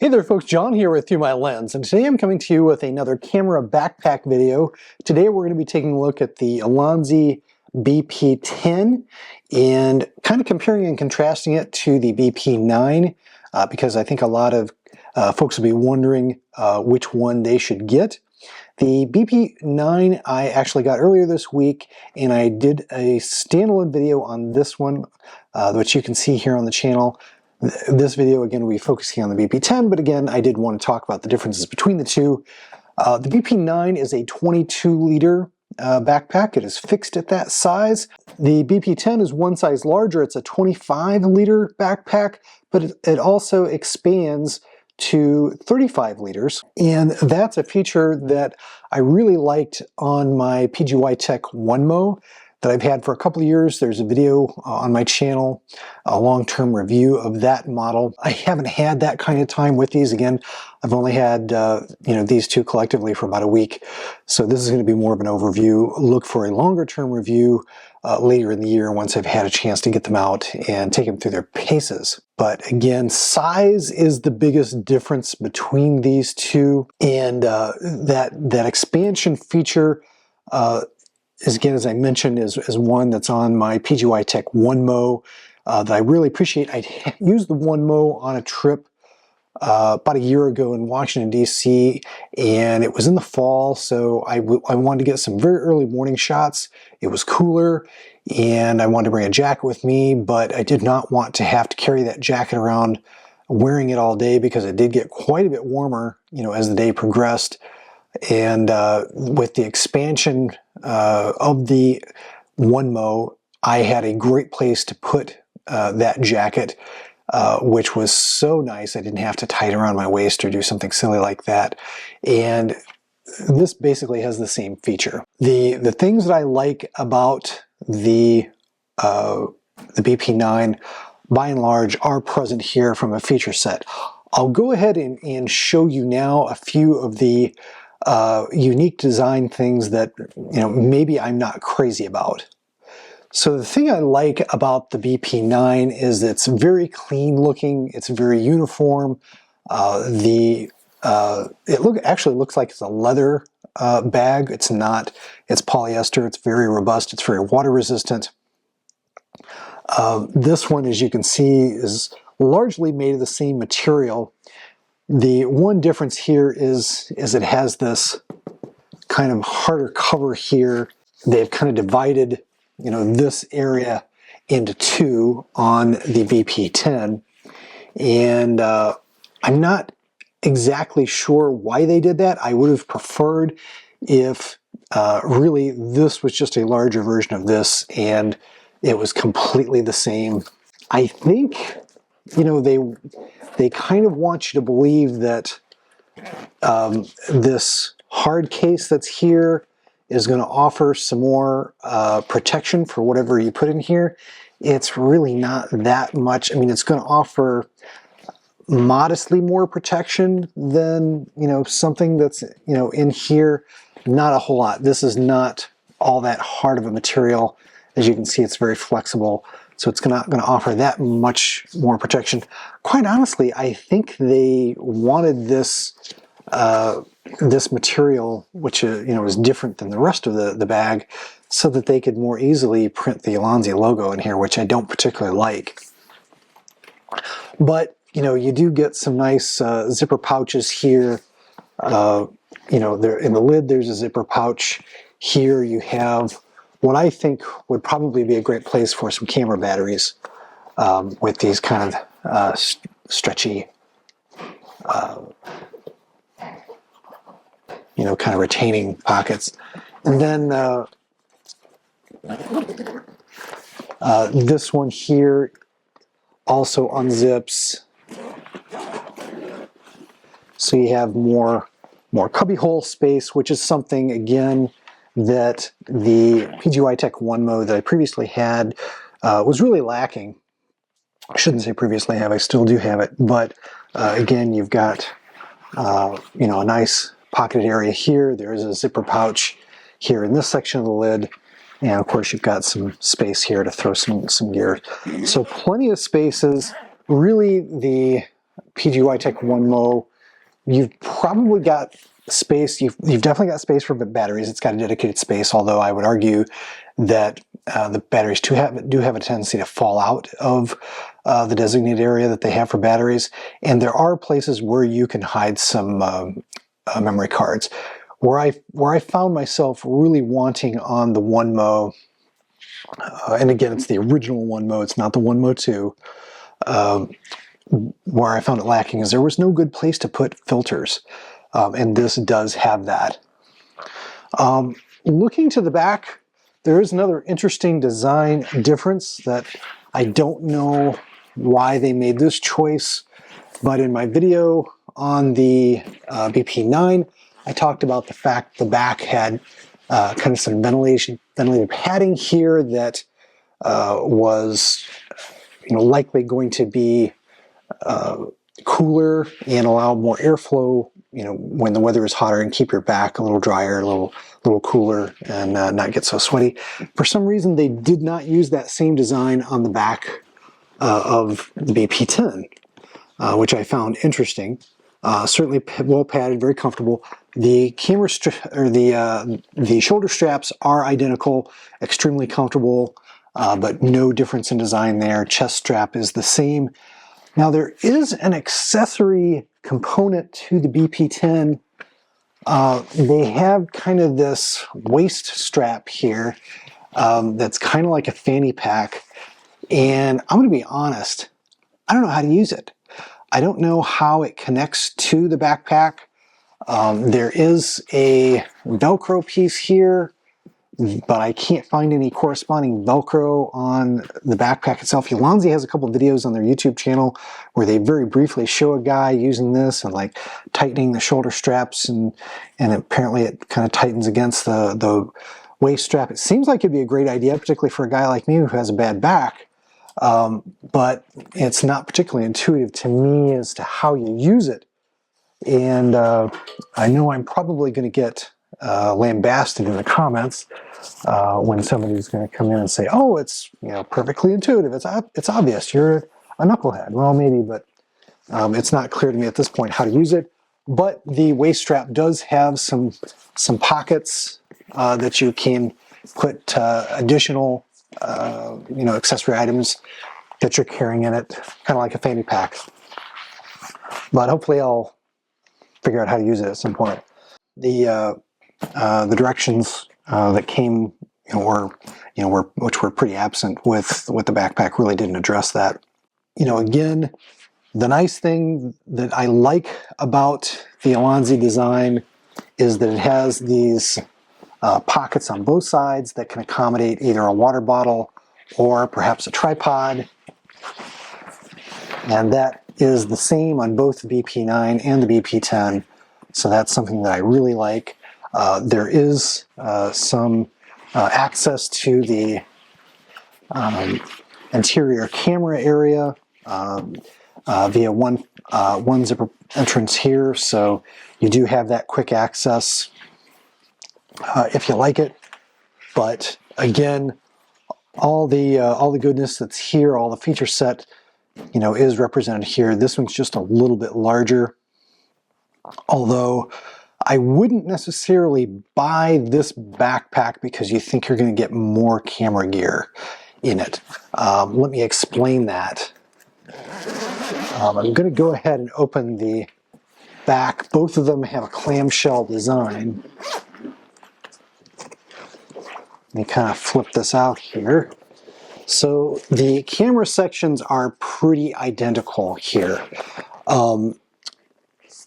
Hey there folks, John here with Through My Lens, and today I'm coming to you with another camera backpack video. Today we're going to be taking a look at the Ulanzi BP10 and kind of comparing and contrasting it to the BP9 because I think a lot of folks will be wondering which one they should get. The BP9 I actually got earlier this week, and I did a standalone video on this one, which you can see here on the channel. This video, again, will be focusing on the BP10, but again, I did want to talk about the differences between the two. The BP9 is a 22-liter backpack. It is fixed at that size. The BP10 is one size larger. It's a 25-liter backpack, but it also expands to 35 liters, and that's a feature that I really liked on my PGY Tech OneMo that I've had for a couple of years. There's a video on my channel, a long-term review of that model. I haven't had that kind of time with these. Again, I've only had these two collectively for about a week, so this is going to be more of an overview. Look for a longer-term review later in the year once I've had a chance to get them out and take them through their paces. But again, size is the biggest difference between these two, and that expansion feature again, as I mentioned, is one that's on my PGY Tech OneMo that I really appreciate. I used the OneMo on a trip about a year ago in Washington, D.C., and it was in the fall, so I wanted to get some very early morning shots. It was cooler, and I wanted to bring a jacket with me, but I did not want to have to carry that jacket around wearing it all day because it did get quite a bit warmer, as the day progressed. And with the expansion of the OneMo, I had a great place to put that jacket, which was so nice. I didn't have to tie it around my waist or do something silly like that. And this basically has the same feature. The things that I like about the BP9, by and large, are present here from a feature set. I'll go ahead and show you now a few of the unique design things that maybe I'm not crazy about. So the thing I like about the BP9 is it's very clean looking. It's very uniform. It actually looks like it's a leather bag. It's not. It's polyester. It's very robust. It's very water resistant. This one, as you can see, is largely made of the same material. The one difference here is it has this kind of harder cover here. They've kind of divided, this area into two on the BP10, and I'm not exactly sure why they did that. I would have preferred if really this was just a larger version of this and it was completely the same. I think, they kind of want you to believe that this hard case that's here is going to offer some more protection for whatever you put in here. It's really not that much. I mean, it's going to offer modestly more protection than, something that's, in here. Not a whole lot. This is not all that hard of a material. As you can see, it's very flexible. So it's not going to offer that much more protection. Quite honestly, I think they wanted this this material, which is different than the rest of the bag, so that they could more easily print the Ulanzi logo in here, which I don't particularly like. But you do get some nice zipper pouches here. There in the lid, there's a zipper pouch. Here you have what I think would probably be a great place for some camera batteries with these kind of stretchy, kind of retaining pockets. And then this one here also unzips, so you have more cubbyhole space, which is something, again, that the PGY Tech OneMo that I previously had was really lacking. I shouldn't say previously have, I still do have it, but again, you've got a nice pocketed area here. There's a zipper pouch here in this section of the lid, and of course you've got some space here to throw some gear. So plenty of spaces. Really, the PGY Tech 1MO, you've probably got space. You've definitely got space for batteries. It's got a dedicated space, although I would argue that the batteries do have a tendency to fall out of the designated area that they have for batteries. And there are places where you can hide some memory cards. Where I found myself really wanting on the 1MO, and again, it's the original 1MO, it's not the 1MO 2. Where I found it lacking is there was no good place to put filters, and this does have that. Looking to the back, there is another interesting design difference that I don't know why they made this choice, but in my video on the BP9, I talked about the fact the back had kind of some ventilated padding here that was likely going to be cooler and allow more airflow, when the weather is hotter, and keep your back a little drier, a little cooler, and not get so sweaty. For some reason, they did not use that same design on the back of the BP10, which I found interesting. Certainly well padded, very comfortable. The camera or the shoulder straps are identical, extremely comfortable, but no difference in design there. Chest strap is the same. Now there is an accessory component to the BP10. They have kind of this waist strap here that's kind of like a fanny pack, and I'm going to be honest, I don't know how to use it. I don't know how it connects to the backpack. There is a Velcro piece here, but I can't find any corresponding Velcro on the backpack itself. Ulanzi has a couple of videos on their YouTube channel where they very briefly show a guy using this and like tightening the shoulder straps, and apparently it kind of tightens against the waist strap. It seems like it'd be a great idea, particularly for a guy like me who has a bad back, but it's not particularly intuitive to me as to how you use it. And I know I'm probably going to get lambasted in the comments when somebody's going to come in and say, "Oh, it's perfectly intuitive. It's obvious. You're a knucklehead." Well, maybe, but it's not clear to me at this point how to use it. But the waist strap does have some pockets that you can put additional accessory items that you're carrying in it, kind of like a fanny pack. But hopefully, I'll figure out how to use it at some point. The directions that came, which were pretty absent with the backpack, really didn't address that. Again, the nice thing that I like about the Ulanzi design is that it has these pockets on both sides that can accommodate either a water bottle or perhaps a tripod, and that is the same on both the BP9 and the BP10, so that's something that I really like. There is some access to the interior camera area via one zipper entrance here, so you do have that quick access if you like it. But again, all the goodness that's here, all the feature set, is represented here. This one's just a little bit larger, although I wouldn't necessarily buy this backpack because you think you're going to get more camera gear in it. Let me explain that. I'm going to go ahead and open the back. Both of them have a clamshell design. Let me kind of flip this out here. So the camera sections are pretty identical here.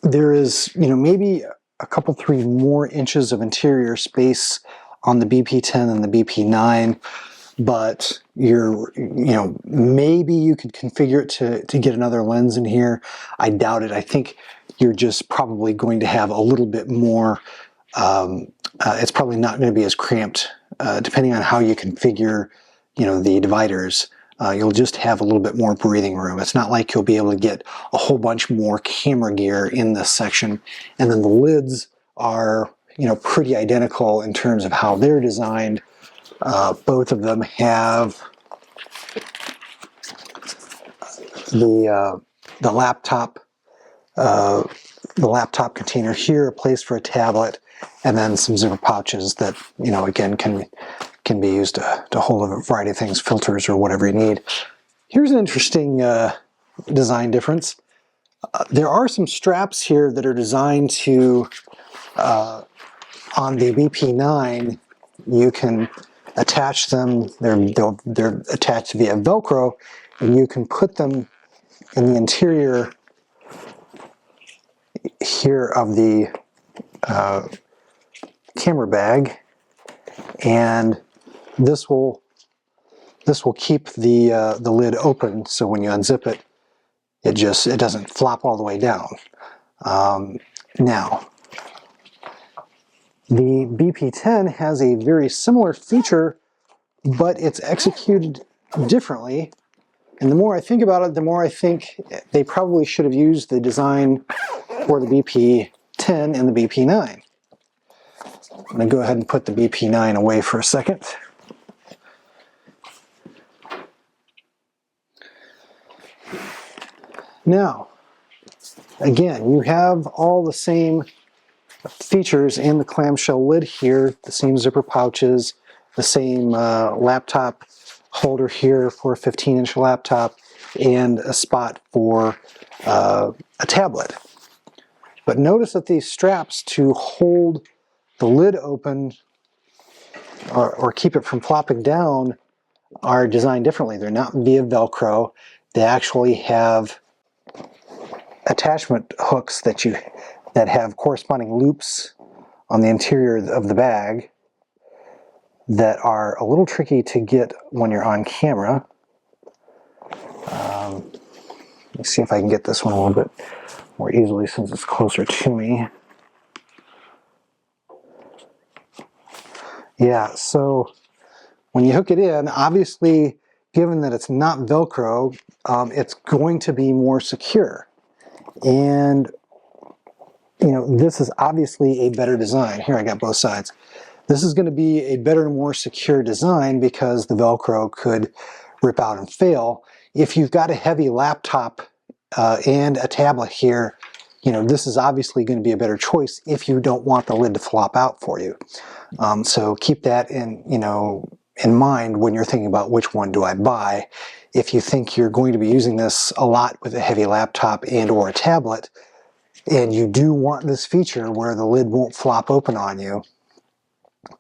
There is, maybe a couple, 3 more inches of interior space on the BP10 and the BP9, but maybe you could configure it to get another lens in here. I doubt it. I think you're just probably going to have a little bit more, it's probably not going to be as cramped, depending on how you configure the dividers. You'll just have a little bit more breathing room. It's not like you'll be able to get a whole bunch more camera gear in this section. And then the lids are, pretty identical in terms of how they're designed. Both of them have the laptop the laptop container here, a place for a tablet, and then some zipper pouches that, you know, again, can be used to hold a variety of things, filters or whatever you need. Here's an interesting design difference. There are some straps here that are designed to, on the BP9, you can attach them, they're attached via Velcro, and you can put them in the interior here of the camera bag, and this will keep the lid open, so when you unzip it, it doesn't flop all the way down. Now, the BP10 has a very similar feature, but it's executed differently. And the more I think about it, the more I think they probably should have used the design for the BP10 and the BP9. I'm going to go ahead and put the BP9 away for a second. Now, again, you have all the same features in the clamshell lid here, the same zipper pouches, the same laptop holder here for a 15-inch laptop, and a spot for a tablet. But notice that these straps to hold the lid open or keep it from flopping down are designed differently. They're not via Velcro. They actually have attachment hooks that have corresponding loops on the interior of the bag that are a little tricky to get when you're on camera. Let me see if I can get this one a little bit more easily since it's closer to me. Yeah, so when you hook it in, obviously, given that it's not Velcro, it's going to be more secure. And, you know, this is obviously a better design. Here, I got both sides. This is going to be a better and more secure design because the Velcro could rip out and fail. If you've got a heavy laptop and a tablet here, you know, this is obviously going to be a better choice if you don't want the lid to flop out for you. So keep that in mind when you're thinking about which one do I buy. If you think you're going to be using this a lot with a heavy laptop and or a tablet, and you do want this feature where the lid won't flop open on you,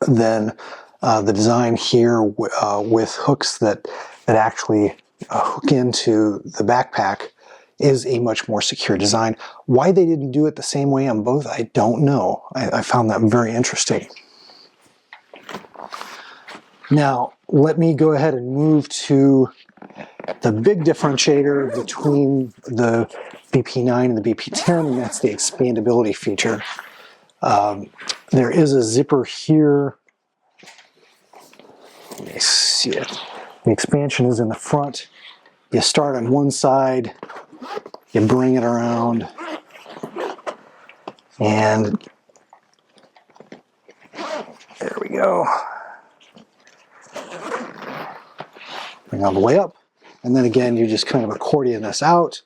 then the design here with hooks that actually hook into the backpack is a much more secure design. Why they didn't do it the same way on both, I don't know. I found that very interesting. Now, let me go ahead and move to the big differentiator between the BP9 and the BP10, and that's the expandability feature. There is a zipper here. Let me see it. The expansion is in the front. You start on one side, you bring it around, and there we go. Bring all the way up, and then again you just kind of accordion this out,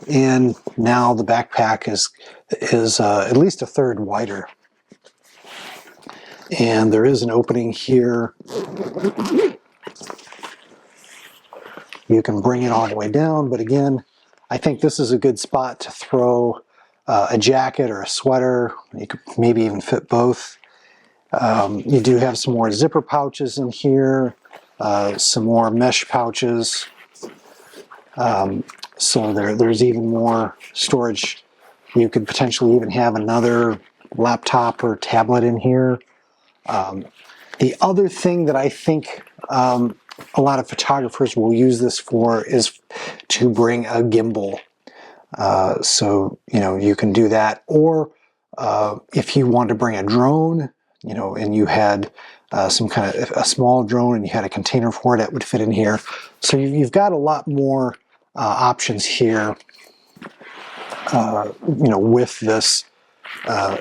and now the backpack is at least a third wider. And there is an opening here. You can bring it all the way down, but again, I think this is a good spot to throw a jacket or a sweater. You could maybe even fit both. You do have some more zipper pouches in here, some more mesh pouches. So there's even more storage. You could potentially even have another laptop or tablet in here. The other thing that I think a lot of photographers will use this for is to bring a gimbal. So, you know, you can do that. Or if you want to bring a drone, you know, and you had some kind of a small drone and you had a container for it, that would fit in here. So you've got a lot more options here, you know, with this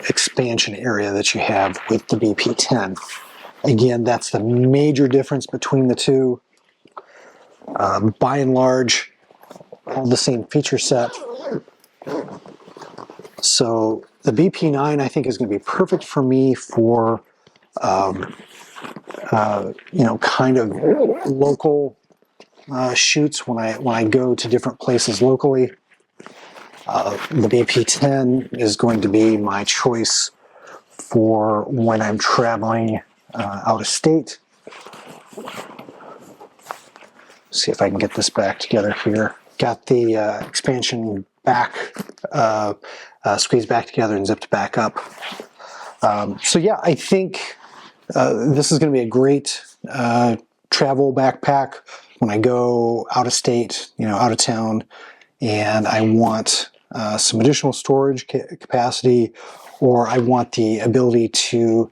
expansion area that you have with the BP10. Again, that's the major difference between the two. By and large, all the same feature set. So the BP9 I think is going to be perfect for me for kind of local shoots when I go to different places locally. The BP10 is going to be my choice for when I'm traveling out of state. See if I can get this back together here. Got the expansion back, squeezed back together and zipped back up. So yeah, I think this is going to be a great travel backpack when I go out of state, out of town, and I want some additional storage capacity, or I want the ability to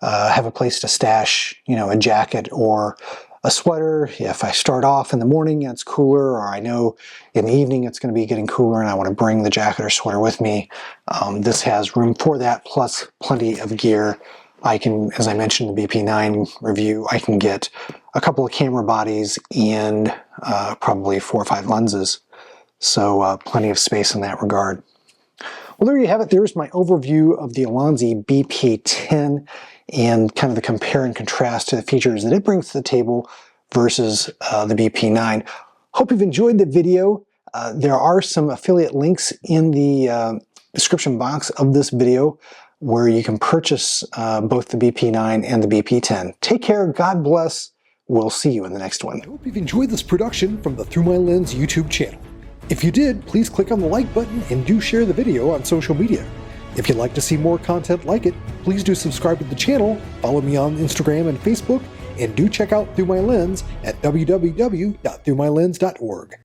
have a place to stash, a jacket or a sweater. If I start off in the morning and it's cooler, or I know in the evening it's going to be getting cooler and I want to bring the jacket or sweater with me, this has room for that, plus plenty of gear. I can, as I mentioned in the BP9 review, I can get a couple of camera bodies and probably 4 or 5 lenses. So plenty of space in that regard. Well, there you have it. There's my overview of the Ulanzi BP10 and kind of the compare and contrast to the features that it brings to the table versus the BP9. Hope you've enjoyed the video. There are some affiliate links in the description box of this video where you can purchase both the BP9 and the BP10. Take care, God bless. We'll see you in the next one. I hope you've enjoyed this production from the Through My Lens YouTube channel. If you did, please click on the like button and do share the video on social media. If you'd like to see more content like it, please do subscribe to the channel, follow me on Instagram and Facebook, and do check out Through My Lens at www.throughmylens.org.